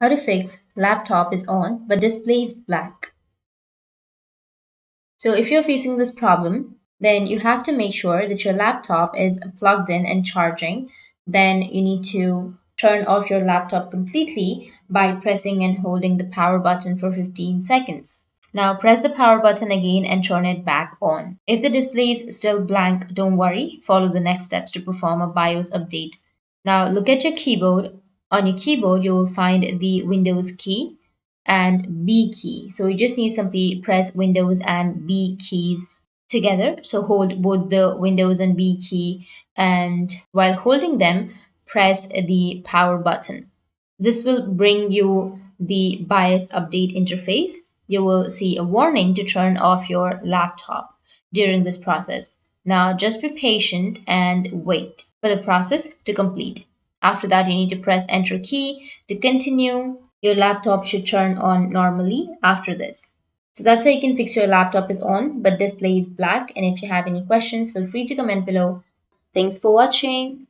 How to fix laptop is on but displays black. So if you're facing this problem, then you have to make sure that your laptop is plugged in and charging. Then you need to turn off your laptop completely by pressing and holding the power button for 15 seconds. Now press the power button again and turn it back on. If the display is still blank, don't worry. Follow the next steps to perform a BIOS update. Now look at your keyboard. On your keyboard, you will find the Windows key and B key. So you just need simply press Windows and B keys together. So hold both the Windows and B key, and while holding them, press the power button. This will bring you the BIOS update interface. You will see a warning to turn off your laptop during this process. Now just be patient and wait for the process to complete. After that, you need to press enter key to continue. Your laptop should turn on normally after this. So that's how you can fix your laptop is on but display is black. And if you have any questions, feel free to comment below. Thanks for watching.